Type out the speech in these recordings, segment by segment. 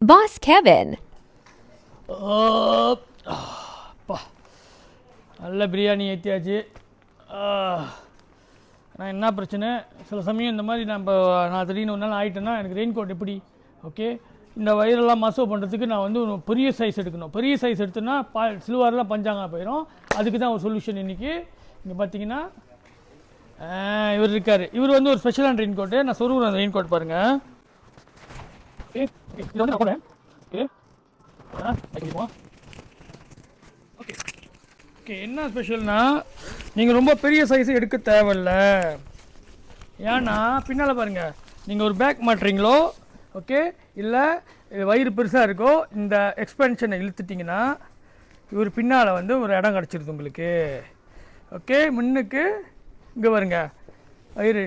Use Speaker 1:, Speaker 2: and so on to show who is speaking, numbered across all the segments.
Speaker 1: Boss Kevin.
Speaker 2: அப்பா நல்ல பிரியாணி ஏற்றியாச்சு. நான் என்ன பிரச்சனை, சில சமயம் இந்த மாதிரி நான் திடீர்னு ஒரு நாள் ஆகிட்டேன்னா எனக்கு ரெயின் கோட் எப்படி ஓகே, இந்த வயிறெல்லாம் மசோ பண்ணுறதுக்கு நான் வந்து ஒரு பெரிய சைஸ் எடுக்கணும். பெரிய சைஸ் எடுத்தோன்னா சிலுவாரெலாம் பஞ்சாங்க போயிடும். அதுக்கு தான் ஒரு சொல்யூஷன் இன்றைக்கி. இங்கே பார்த்தீங்கன்னா இவர் இருக்கார். இவர் வந்து ஒரு ஸ்பெஷலான ரெயின் கோட்டு. நான் சொல்லுவேன் அந்த ரெயின் கோட் பாருங்கள். ஓகே இது வந்து நான் போடுறேன். ஓகே ஓகே என்ன ஸ்பெஷல்னா, நீங்கள் ரொம்ப பெரிய சைஸ் எடுக்க தேவையில்ல. ஏன்னா பின்னால் பாருங்கள், நீங்கள் ஒரு பேக் மாட்டுறீங்களோ ஓகே, இல்லை வயிறு பெருசாக இருக்கோ, இந்த எக்ஸ்பென்ஷனை இழுத்துட்டிங்கன்னா இவர் பின்னால் வந்து ஒரு இடம் கிடச்சிருது உங்களுக்கு. ஓகே முன்னுக்கு இங்கே பாருங்க, வயிறு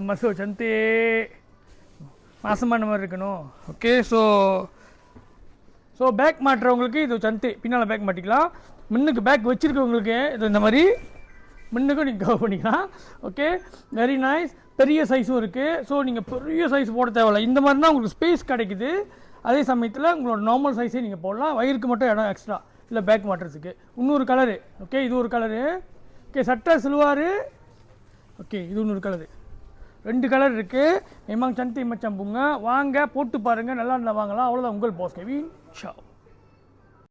Speaker 2: மசோ சந்தே மாசமான மாதிரி இருக்கணும். ஓகே ஸோ பேக் மாட்டுறவங்களுக்கு இது சந்தி பின்னால் பேக் மாட்டிக்கலாம். முன்னுக்கு பேக் வச்சுருக்கவங்களுக்கு இது இந்த மாதிரி முன்னுக்கும் நீங்கள் கவர் பண்ணிக்கலாம். Okay very nice. பெரிய சைஸும் இருக்குது. ஸோ நீங்கள் பெரிய சைஸ் போட தேவையில்ல. இந்த மாதிரி தான் உங்களுக்கு ஸ்பேஸ் கிடைக்குது. அதே சமயத்தில் உங்களோட நார்மல் சைஸே நீங்கள் போடலாம். வயிறுக்கு மட்டும் இடம் எக்ஸ்ட்ரா இல்லை பேக் மாட்டுறதுக்கு. இன்னொரு கலரு ஓகே, இது ஒரு கலரு. ஓகே சட்டை சிலுவார். ஓகே இது இன்னொரு கலரு. 2 கலர் இருக்குது. எமாங் சந்தி மச்சம்புங்க வாங்க போட்டு பாருங்கள். நல்லா இருந்தால் வாங்கலாம். அவ்வளோதான். உங்கள் பாஸ் கெவின் ஷா.